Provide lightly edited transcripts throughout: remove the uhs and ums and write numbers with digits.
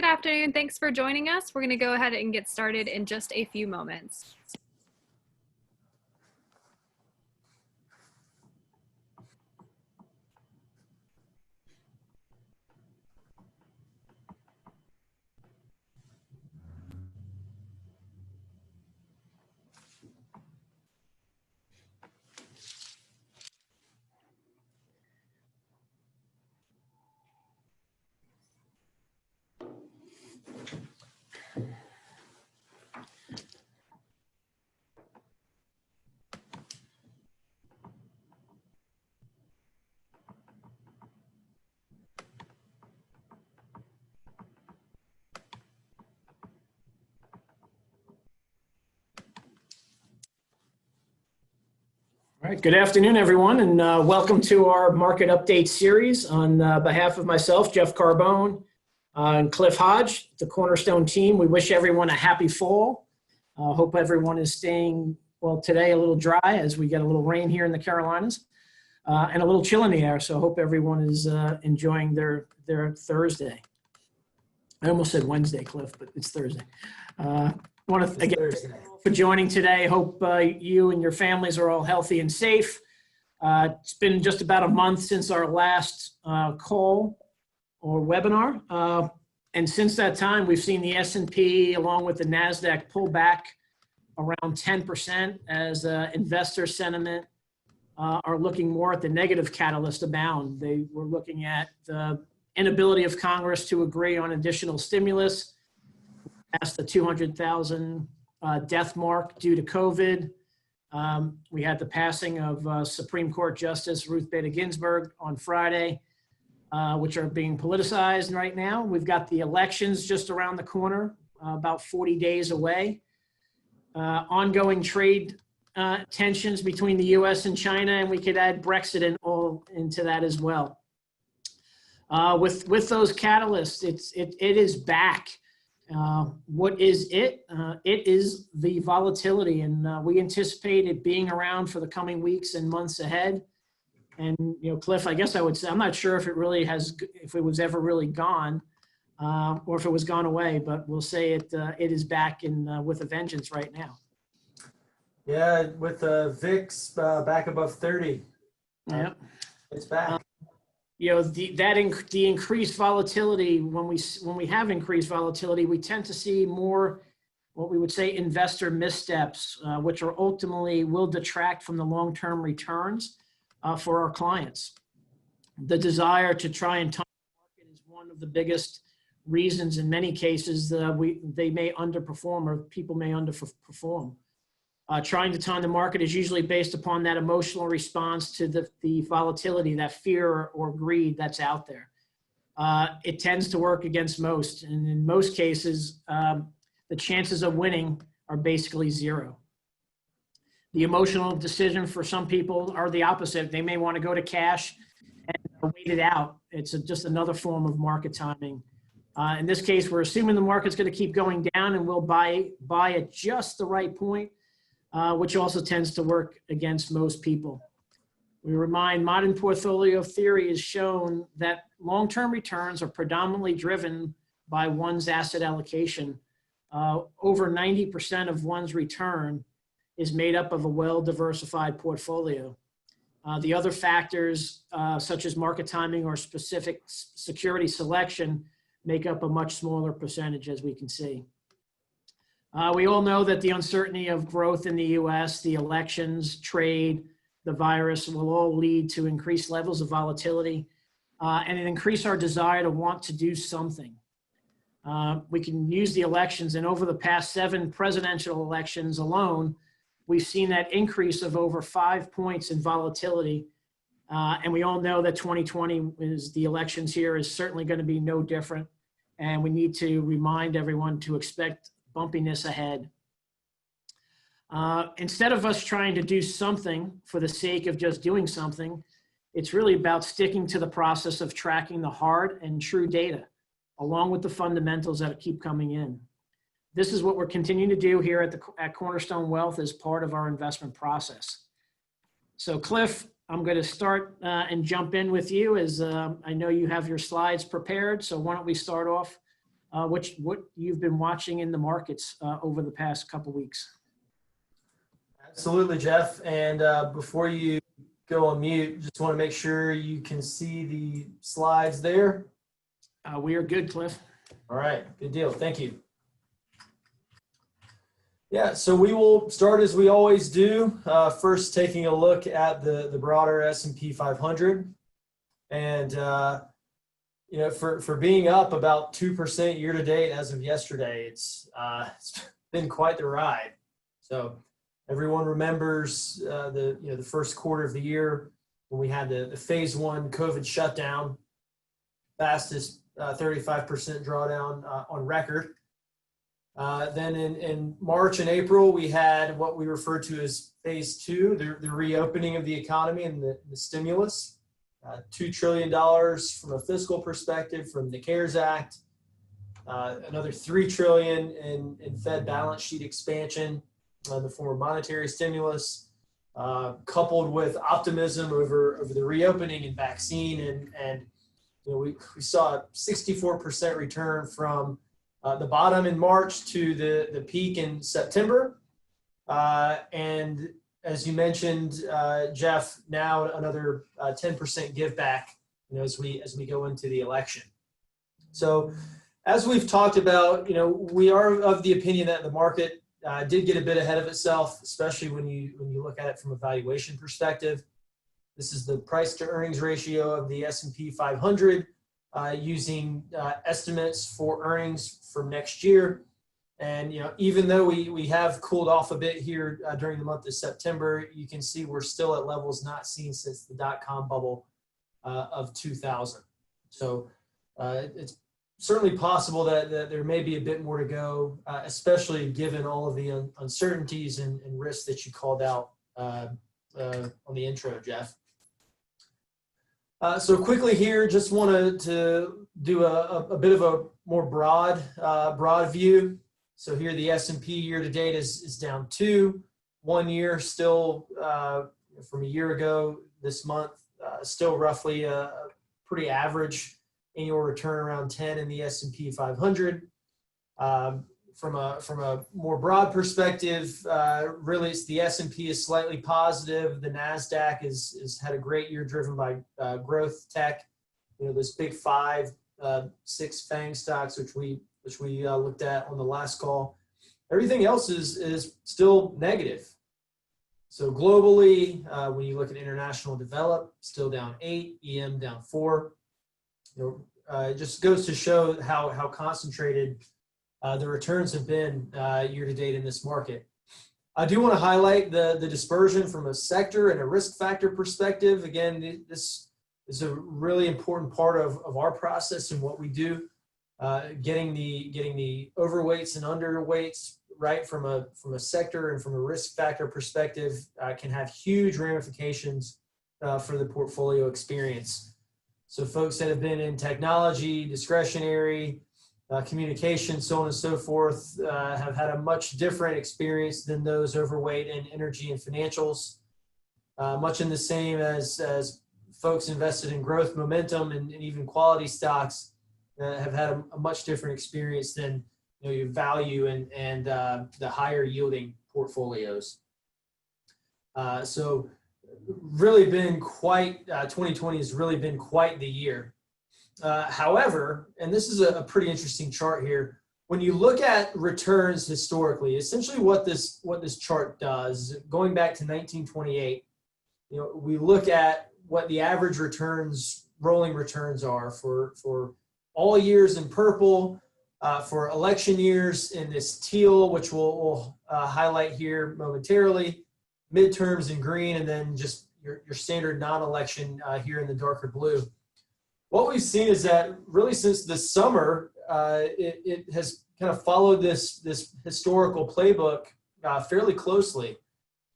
Good afternoon. Thanks for joining us. We're going to go ahead and get started in just a few moments. All right, good afternoon, everyone, and welcome to our market update series. On behalf of myself, Jeff Carbone, and Cliff Hodge, the Cornerstone team, we wish everyone a happy fall. Hope everyone is staying, well, today a little dry as we get a little rain here in the Carolinas and a little chill in the air, so hope everyone is enjoying their Thursday. I almost said Wednesday, Cliff, but it's Thursday. I want to, again, thank you all for joining today. Hope you and your families are all healthy and safe. It's been just about a month since our last call or webinar. And since that time, we've seen the S&P along with the NASDAQ pull back around 10% as investor sentiment are looking more at the negative catalyst abound. They were looking at the inability of Congress to agree on additional stimulus, past the 200,000 death mark due to COVID. We had the passing of Supreme Court Justice Ruth Bader Ginsburg on Friday, which are being politicized right now. We've got the elections just around the corner, about 40 days away. Ongoing trade tensions between the US and China, and we could add Brexit into that as well. With those catalysts, it is back. What is it? It is the volatility, and we anticipate it being around for the coming weeks and months ahead. And Cliff, I guess I would say I'm not sure if it really has, if it was ever really gone, or if it was gone away. But we'll say it is back in with a vengeance right now. Yeah, with VIX back above 30. Yep, it's back. The increased volatility, when we have increased volatility, we tend to see more what we would say investor missteps, which are ultimately will detract from the long-term returns for our clients. The desire to try and time the market is one of the biggest reasons in many cases they may underperform or people may underperform. Trying to time the market is usually based upon that emotional response to the volatility, that fear or greed that's out there. It tends to work against most, and in most cases, the chances of winning are basically zero. The emotional decision for some people are the opposite. They may want to go to cash and wait it out. It's just another form of market timing. In this case, we're assuming the market's going to keep going down, and we'll buy at just the right point. Which also tends to work against most people. We remind modern portfolio theory has shown that long-term returns are predominantly driven by one's asset allocation. Over 90% of one's return is made up of a well-diversified portfolio. The other factors, such as market timing or specific security selection, make up a much smaller percentage, as we can see. We all know that the uncertainty of growth in the US, the elections, trade, the virus will all lead to increased levels of volatility and increase our desire to want to do something. We can use the elections, and over the past 7 presidential elections alone, we've seen that increase of over 5 points in volatility. And we all know that 2020 is the elections here is certainly going to be no different. And we need to remind everyone to expect bumpiness ahead. Instead of us trying to do something for the sake of just doing something, it's really about sticking to the process of tracking the hard and true data, along with the fundamentals that keep coming in. This is what we're continuing to do here at Cornerstone Wealth as part of our investment process. So Cliff, I'm going to start and jump in with you as I know you have your slides prepared. So why don't we start off what you've been watching in the markets over the past couple weeks. Absolutely, Jeff. And before you go on mute, just want to make sure you can see the slides there. We are good, Cliff. All right, good deal. Thank you. Yeah, so we will start as we always do. First, taking a look at the broader S&P 500, and for being up about 2% year to date as of yesterday, it's been quite the ride. So everyone remembers the first quarter of the year when we had the phase one COVID shutdown, fastest 35% drawdown on record. Then in March and April, we had what we refer to as phase two, the reopening of the economy and the stimulus. $2 trillion from a fiscal perspective from the CARES Act, another $3 trillion in Fed balance sheet expansion in the form of monetary stimulus, coupled with optimism over the reopening and vaccine. And we saw a 64% return from the bottom in March to the peak in September. And as you mentioned, Jeff, now another 10% give back, as we go into the election. So as we've talked about, we are of the opinion that the market did get a bit ahead of itself, especially when you look at it from a valuation perspective. This is the price to earnings ratio of the S&P 500 using estimates for earnings from next year. And even though we have cooled off a bit here during the month of September, you can see we're still at levels not seen since the dot-com bubble of 2000. So it's certainly possible that there may be a bit more to go, especially given all of the uncertainties and risks that you called out on the intro, Jeff. So quickly here, just wanted to do a bit of a more broad view. So here the S&P year to date is down 2. 1 year still from a year ago this month, still roughly a pretty average annual return around 10 in the S&P 500. From a more broad perspective, really it's the S&P is slightly positive. The NASDAQ is had a great year driven by growth tech. Those big 5, 6 FANG stocks, which we looked at on the last call. Everything else is still negative. So globally, when you look at international developed, still down 8, EM down 4. It just goes to show how concentrated the returns have been year to date in this market. I do want to highlight the dispersion from a sector and a risk factor perspective. Again, this is a really important part of our process and what we do. Getting the overweights and underweights right from a sector and from a risk factor perspective can have huge ramifications for the portfolio experience. So folks that have been in technology, discretionary, communication, so on and so forth, have had a much different experience than those overweight in energy and financials. Much in the same as folks invested in growth momentum and even quality stocks have had a much different experience than your value and the higher yielding portfolios. So really been quite, 2020 has really been quite the year. However, and this is a pretty interesting chart here, when you look at returns historically, essentially what this chart does, going back to 1928, we look at what the average returns, rolling returns are for all years in purple, for election years in this teal, which we'll highlight here momentarily, midterms in green, and then just your standard non-election here in the darker blue. What we've seen is that really since the summer, it has kind of followed this historical playbook fairly closely.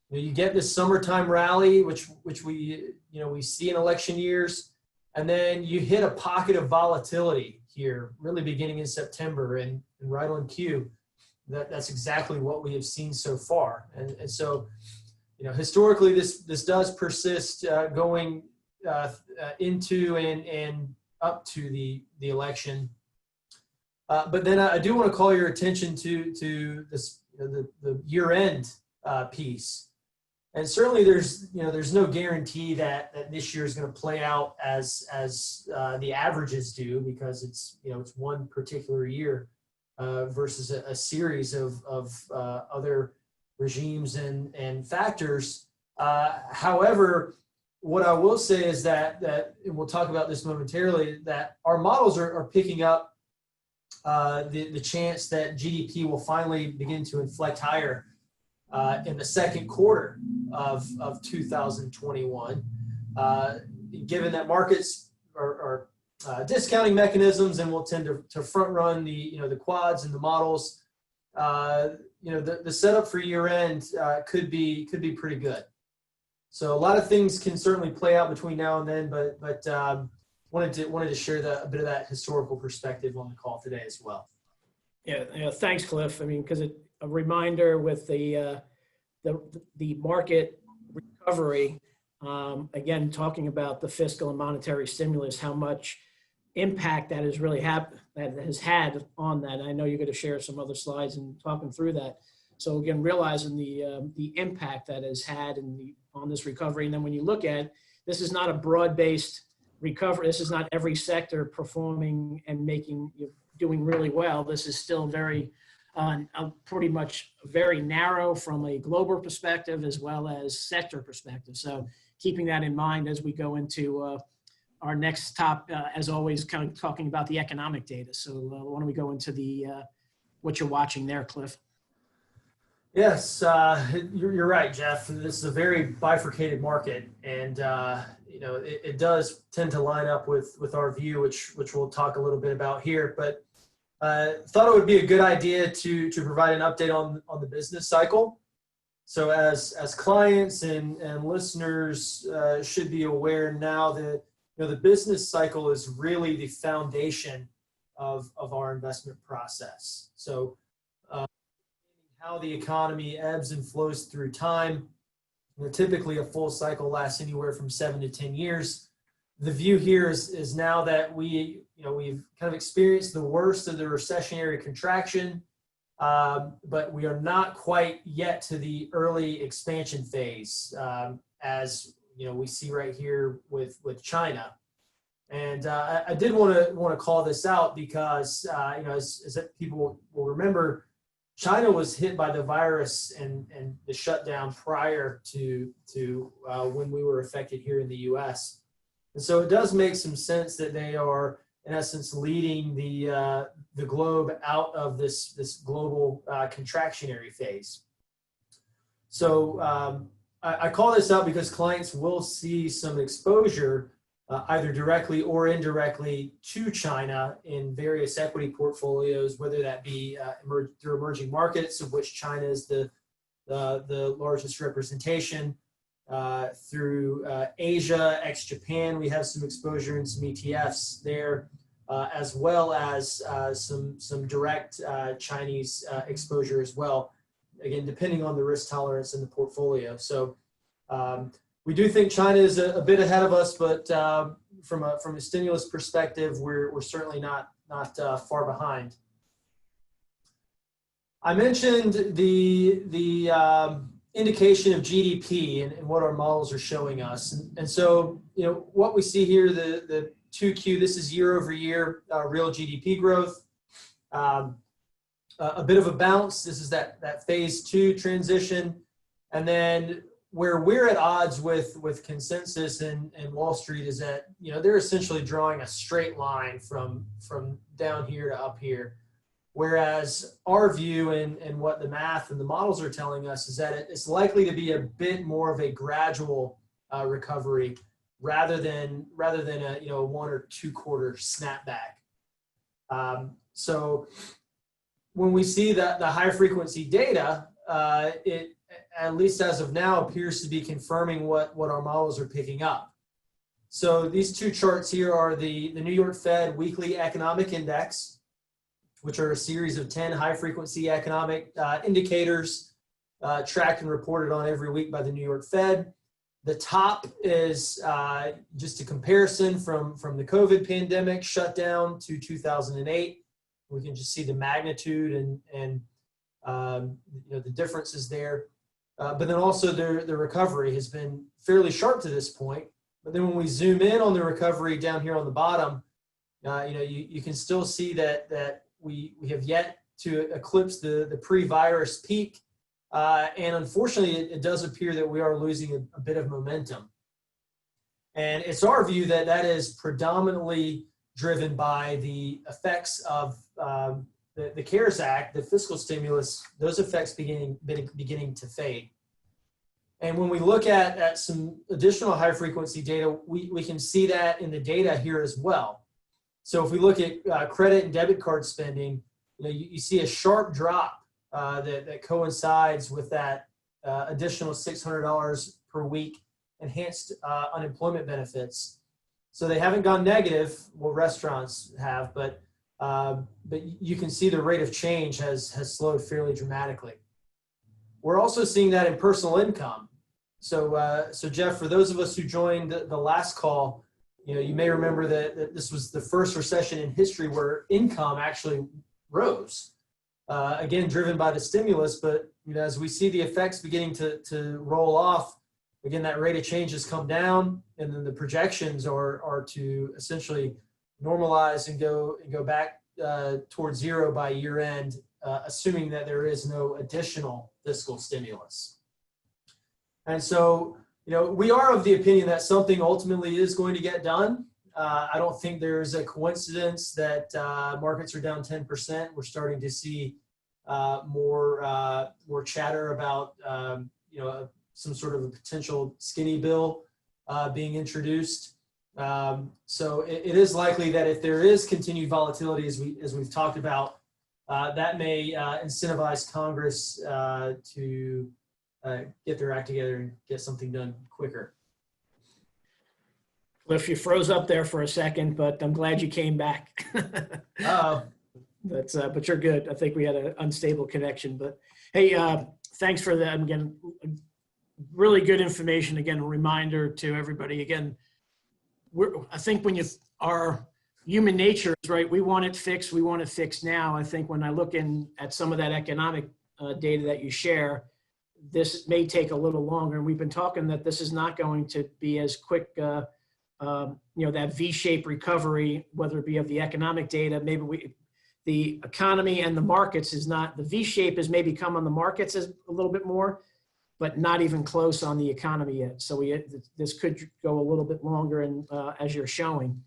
You get this summertime rally, which we see in election years, and then you hit a pocket of volatility here, really beginning in September, and right on cue. That's exactly what we have seen so far, and so historically this does persist going into and up to the election. But then I do want to call your attention to this, the year-end piece. And certainly there's no guarantee that this year is going to play out as the averages do, because it's one particular year versus a series of other regimes and factors. However, what I will say is that and we'll talk about this momentarily, that our models are picking up the chance that GDP will finally begin to inflect higher in the second quarter of 2021, given that markets are discounting mechanisms and will tend to front run the quads and the models. The setup for year end could be pretty good. So a lot of things can certainly play out between now and then, but wanted to share a bit of that historical perspective on the call today as well. Yeah, thanks, Cliff. I mean, because a reminder with the market recovery, again, talking about the fiscal and monetary stimulus, how much impact that has really had on that. I know you're going to share some other slides and talking through that. So again, realizing the impact that has had on this recovery. And then when you look at, this is not a broad-based recovery. This is not every sector performing and doing really well. This is still very pretty much very narrow from a global perspective as well as sector perspective. So keeping that in mind as we go into our next as always, kind of talking about the economic data. So why don't we go into what you're watching there, Cliff? Yes, you're right, Jeff. This is a very bifurcated market, and it does tend to line up with our view, which we'll talk a little bit about here. But thought it would be a good idea to provide an update on the business cycle. So as clients and listeners should be aware now that the business cycle is really the foundation of our investment process. So how the economy ebbs and flows through time. Typically a full cycle lasts anywhere from 7 to 10 years. The view here is now that we've kind of experienced the worst of the recessionary contraction, but we are not quite yet to the early expansion phase, as we see right here with China. And I did want to call this out because as people will remember, China was hit by the virus and the shutdown prior to when we were affected here in the U.S. And so it does make some sense that they are, in essence, leading the globe out of this global contractionary phase. So I call this out because clients will see some exposure either directly or indirectly to China in various equity portfolios, whether that be through emerging markets, of which China is the largest representation, through Asia, ex-Japan, we have some exposure in some ETFs there, as well as some direct Chinese exposure as well, again, depending on the risk tolerance in the portfolio. So we do think China is a bit ahead of us, but from a stimulus perspective, we're certainly not far behind. I mentioned the indication of GDP and what our models are showing us, and so what we see here, the 2Q, this is year over year real GDP growth, a bit of a bounce. This is that phase 2 transition, and then where we're at odds with consensus and Wall Street is that they're essentially drawing a straight line from down here to up here, whereas our view and what the math and the models are telling us is that it's likely to be a bit more of a gradual recovery rather than a 1 or 2 quarter snapback. So when we see that the high frequency data, it at least as of now appears to be confirming what our models are picking up. So these two charts here are the New York Fed weekly economic index, which are a series of 10 high frequency economic indicators tracked and reported on every week by the New York Fed. The top is just a comparison from the COVID pandemic shutdown to 2008. We can just see the magnitude and the differences there. But then also the recovery has been fairly sharp to this point. But then when we zoom in on the recovery down here on the bottom, you can still see that we have yet to eclipse the pre-virus peak. And unfortunately, it does appear that we are losing a bit of momentum. And it's our view that that is predominantly driven by the effects of the CARES Act, the fiscal stimulus, those effects beginning to fade. And when we look at some additional high frequency data, we can see that in the data here as well. So if we look at credit and debit card spending, you see a sharp drop that coincides with that additional $600 per week enhanced unemployment benefits. So they haven't gone negative, well, restaurants have, but you can see the rate of change has slowed fairly dramatically. We're also seeing that in personal income. So Jeff, for those of us who joined the last call, you may remember that this was the first recession in history where income actually rose. Again, driven by the stimulus, but as we see the effects beginning to roll off, again, that rate of change has come down, and then the projections are to essentially normalize and go back towards zero by year end, assuming that there is no additional fiscal stimulus. And so, we are of the opinion that something ultimately is going to get done. I don't think there's a coincidence that markets are down 10%. We're starting to see more chatter about some sort of a potential skinny bill being introduced. So it is likely that if there is continued volatility, as we've talked about, that may incentivize Congress to get their act together and get something done quicker. Cliff, you froze up there for a second, but I'm glad you came back. But you're good. I think we had an unstable connection. But hey, thanks for that. Again, really good information. Again, a reminder to everybody. Again, I think when our human nature is right, we want it fixed. We want it fixed now. I think when I look at some of that economic data that you share, this may take a little longer. And we've been talking that this is not going to be as quick. That V-shaped recovery, whether it be of the economic data, the economy and the markets is not, the V-shape has maybe come on the markets as a little bit more, but not even close on the economy yet. So this could go a little bit longer, and as you're showing.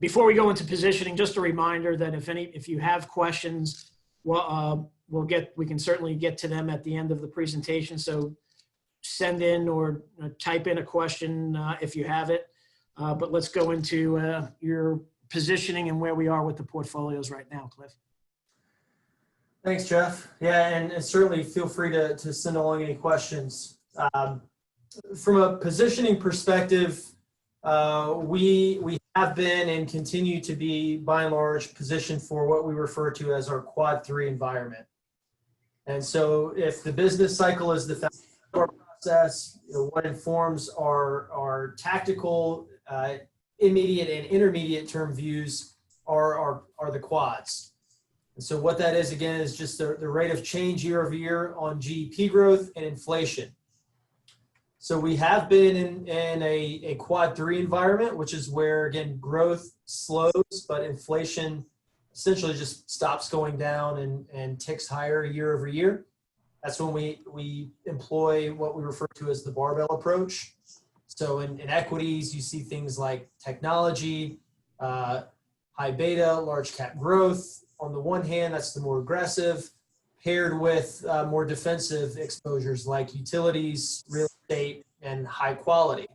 Before we go into positioning, just a reminder that if you have questions, we can certainly get to them at the end of the presentation. So send in or type in a question if you have it. But let's go into your positioning and where we are with the portfolios right now, Cliff. Thanks, Jeff. Yeah, and certainly feel free to send along any questions. From a positioning perspective, we have been and continue to be, by and large, positioned for what we refer to as our quad 3 environment. And so if the business cycle is the process, what informs our tactical, immediate and intermediate term views are the quads. And so what that is, again, is just the rate of change year over year on GDP growth and inflation. So we have been in a quad 3 environment, which is where, again, growth slows, but inflation essentially just stops going down and ticks higher year over year. That's when we employ what we refer to as the barbell approach. So in equities, you see things like technology, high beta, large cap growth. On the one hand, that's the more aggressive, paired with more defensive exposures like utilities, real estate, and high quality.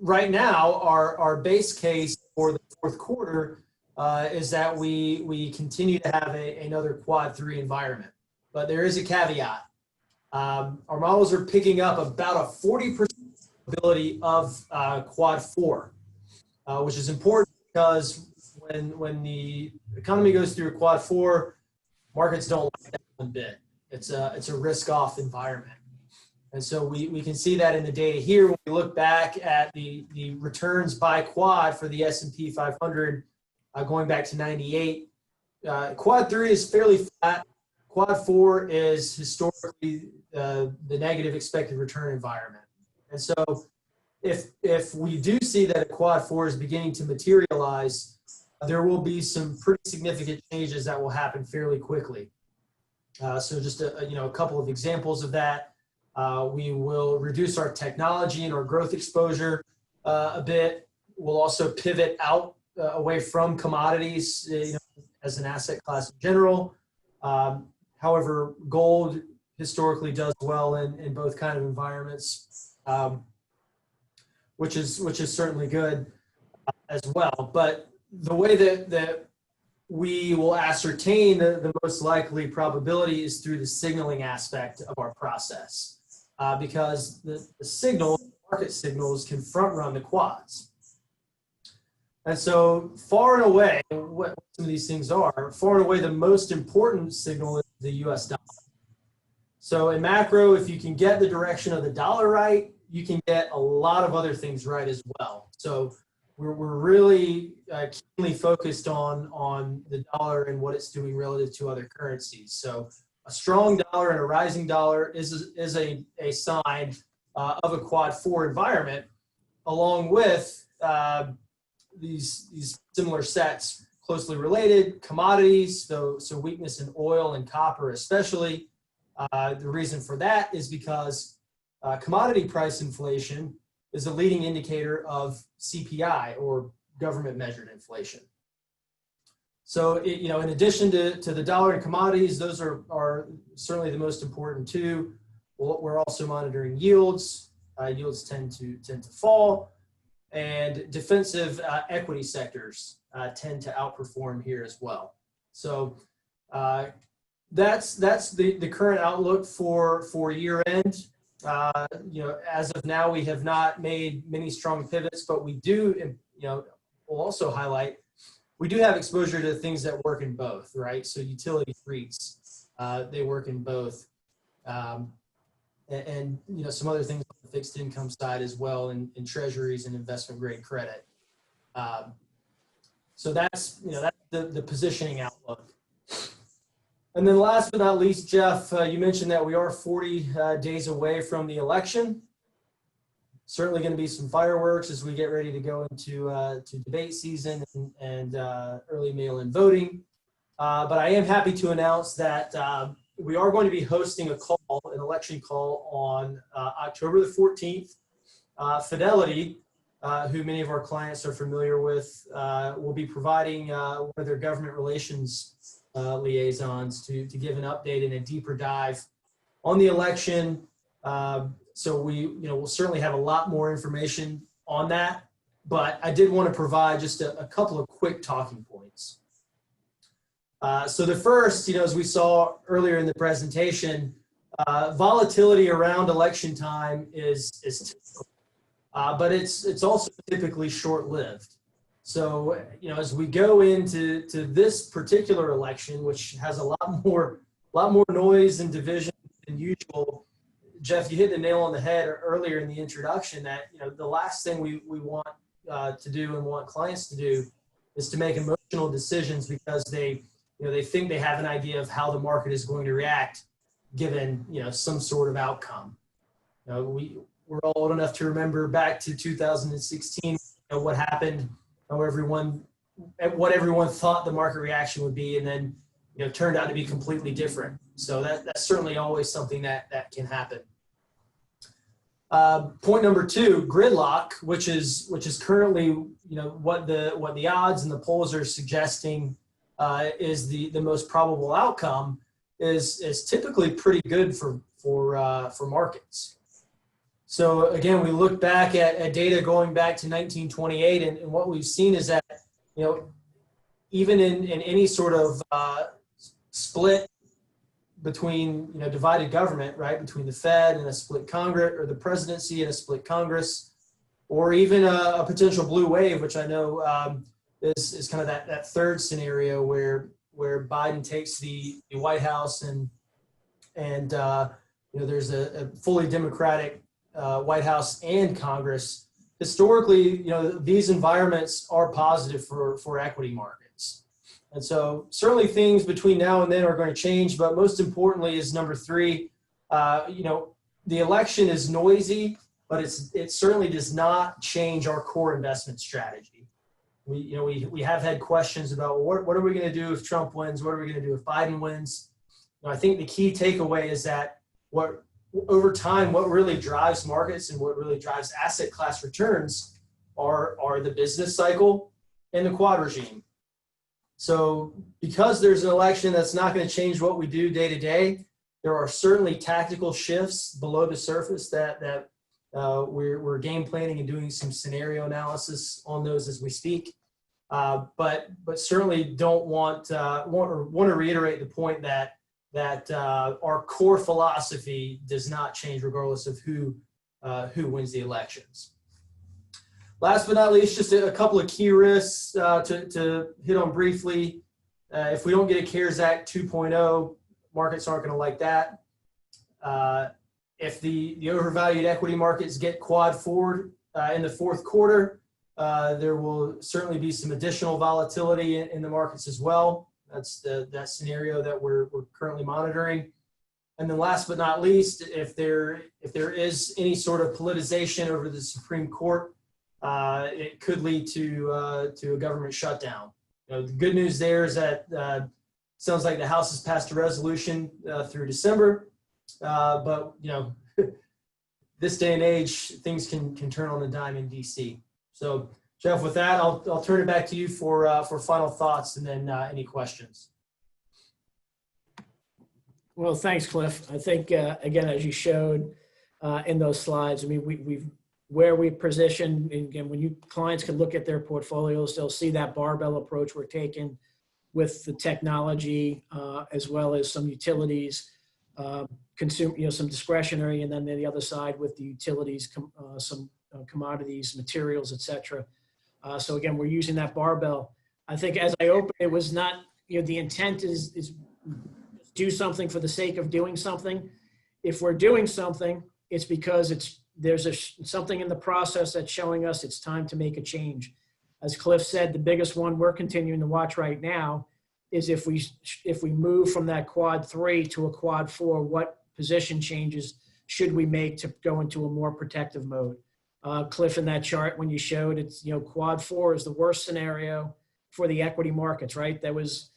Right now, our base case for the fourth quarter is that we continue to have another quad 3 environment. But there is a caveat. Our models are picking up about a 40% probability of quad 4, which is important because when the economy goes through a quad 4, markets don't like that one bit. It's a risk-off environment. And so we can see that in the data here. When we look back at the returns by quad for the S&P 500 going back to 98. Quad 3 is fairly flat. Quad 4 is historically the negative expected return environment. And so if we do see that a Quad 4 is beginning to materialize, there will be some pretty significant changes that will happen fairly quickly. So just a couple of examples of that. We will reduce our technology and our growth exposure a bit. We'll also pivot out away from commodities, as an asset class in general. However, gold historically does well in both kind of environments, which is certainly good as well. But the way that we will ascertain the most likely probability is through the signaling aspect of our process, because the market signals can front run the quads. And so far and away, what some of these things are, far and away the most important signal is the US dollar. So in macro, if you can get the direction of the dollar right, you can get a lot of other things right as well. So we're really keenly focused on the dollar and what it's doing relative to other currencies. So a strong dollar and a rising dollar is a sign of a Quad 4 environment, along with these similar sets closely related commodities. So weakness in oil and copper especially. The reason for that is because commodity price inflation is a leading indicator of CPI, or government measured inflation. So in addition to the dollar and commodities, those are certainly the most important too. We're also monitoring yields. Yields tend to fall, and defensive equity sectors tend to outperform here as well. So that's the current outlook for year end. As of now, we have not made many strong pivots, but we do, we'll also highlight, we do have exposure to things that work in both, right? So utility REITs, they work in both. And some other things on the fixed income side as well, in treasuries and investment grade credit. So that's the positioning outlook. And then last but not least, Jeff, you mentioned that we are 40 days away from the election. Certainly going to be some fireworks as we get ready to go into to debate season and early mail-in voting. But I am happy to announce that we are going to be hosting an election call on October the 14th. Fidelity, who many of our clients are familiar with, will be providing one of their government relations liaisons to give an update and a deeper dive on the election. So we'll certainly have a lot more information on that, but I did want to provide just a couple of quick talking points. So the first, as we saw earlier in the presentation, volatility around election time is typical, but it's also typically short-lived. So, as we go into this particular election, which has a lot more noise and division than usual, Jeff, you hit the nail on the head earlier in the introduction that, the last thing we want to do and want clients to do is to make emotional decisions because they think they have an idea of how the market is going to react given, some sort of outcome. We're all old enough to remember back to 2016, what happened, what everyone thought the market reaction would be, and then turned out to be completely different. So that's certainly always something that can happen. Point number two, gridlock, which is currently what the odds and the polls are suggesting is the most probable outcome, is typically pretty good for markets. So again, we look back at data going back to 1928, and what we've seen is that, even in any sort of split between, divided government, right, between the Fed and a split Congress, or the presidency and a split Congress, or even a potential blue wave, which I know is kind of that third scenario where Biden takes the White House and there's a fully Democratic White House and Congress. Historically, these environments are positive for equity markets. markets. And so certainly things between now and then are going to change, but most importantly is number three, the election is noisy, but it certainly does not change our core investment strategy. We have had questions about what are we going to do if Trump wins? What are we going to do if Biden wins? I think the key takeaway is that over time, what really drives markets and what really drives asset class returns are the business cycle and the quad regime. So because there's an election that's not going to change what we do day to day, there are certainly tactical shifts below the surface that we're game planning and doing some scenario analysis on those as we speak. But certainly don't want to reiterate the point that our core philosophy does not change regardless of who wins the elections. Last but not least, just a couple of key risks to hit on briefly. If we don't get a CARES Act 2.0, markets aren't going to like that. If the overvalued equity markets get quad forward in the fourth quarter, there will certainly be some additional volatility in the markets as well. That's that scenario that we're currently monitoring. And then last but not least, if there is any sort of politicization over the Supreme Court, it could lead to a government shutdown. The good news there is that sounds like the House has passed a resolution through December, but this day and age, things can turn on a dime in DC. So, Jeff, with that, I'll turn it back to you for final thoughts and then any questions. Well, thanks, Cliff. I think, again, as you showed in those slides, I mean, where we position, and again, when clients can look at their portfolios, they'll see that barbell approach we're taking with the technology as well as some utilities, some discretionary, and then the other side with the utilities, some commodities, materials, et cetera. So again, we're using that barbell. I think as I opened, it was not, the intent is do something for the sake of doing something. If we're doing something, it's because there's something in the process that's showing us it's time to make a change. As Cliff said, the biggest one we're continuing to watch right now is if we move from that quad 3 to a quad 4, what position changes should we make to go into a more protective mode? Cliff, in that chart, when you showed it's, quad 4 is the worst scenario for the equity markets, right? That was,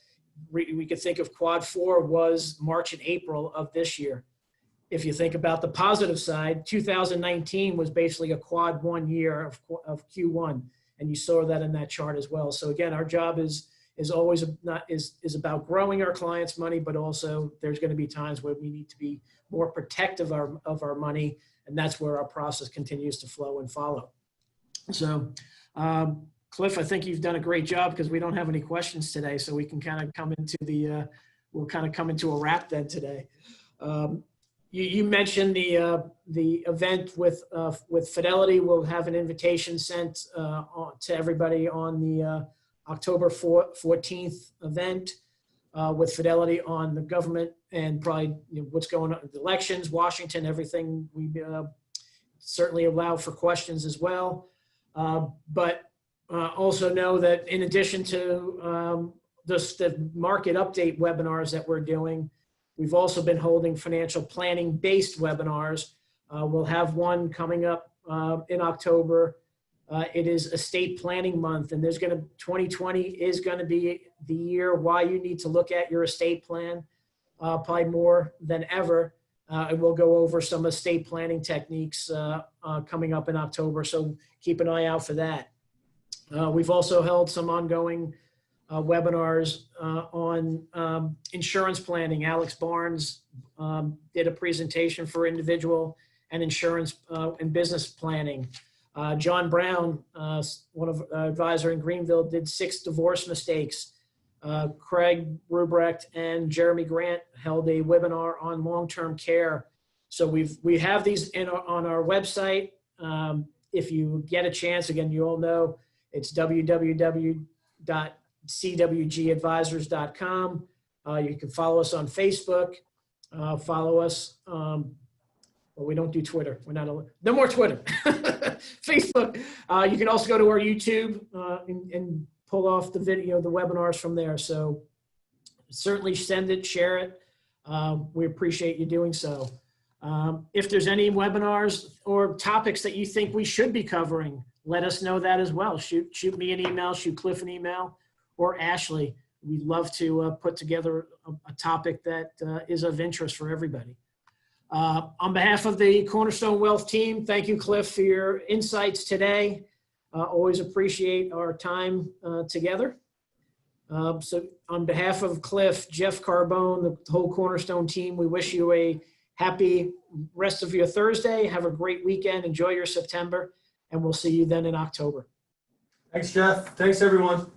we could think of quad 4 was March and April of this year. If you think about the positive side, 2019 was basically a quad 1 year of Q1. And you saw that in that chart as well. So again, our job is always is about growing our clients' money, but also there's going to be times where we need to be more protective of our money. And that's where our process continues to flow and follow. So, Cliff, I think you've done a great job because we don't have any questions today. So we can kind of come into we'll kind of come into a wrap then today. You mentioned the event with Fidelity. We'll have an invitation sent to everybody on the October 14th event with Fidelity on the government and probably what's going on, the elections, Washington, everything. We certainly allow for questions as well. But also know that in addition to the market update webinars that we're doing, we've also been holding financial planning based webinars. We'll have one coming up in October. It is estate planning month, and 2020 is going to be the year why you need to look at your estate plan, probably more than ever. And we'll go over some estate planning techniques coming up in October, so keep an eye out for that. We've also held some ongoing webinars on insurance planning. Alex Barnes did a presentation for individual and insurance and business planning. John Brown, one of advisor in Greenville, did 6 divorce mistakes. Craig Rubrecht and Jeremy Grant held a webinar on long-term care. So we have these on our website. If you get a chance, again, you all know it's www.cwgadvisors.com. You can follow us on Facebook. Follow us. Well, we don't do Twitter. We're not no more Twitter. Facebook. You can also go to our YouTube and pull off the video, the webinars from there. So certainly send it, share it. We appreciate you doing so. If there's any webinars or topics that you think we should be covering, let us know that as well. Shoot me an email, shoot Cliff an email, or Ashley. We'd love to put together a topic that is of interest for everybody. On behalf of the Cornerstone Wealth team, thank you, Cliff, for your insights today. Always appreciate our time together. So on behalf of Cliff, Jeff Carbone, the whole Cornerstone team, we wish you a happy rest of your Thursday. Have a great weekend. Enjoy your September, and we'll see you then in October. Thanks, Jeff. Thanks, everyone.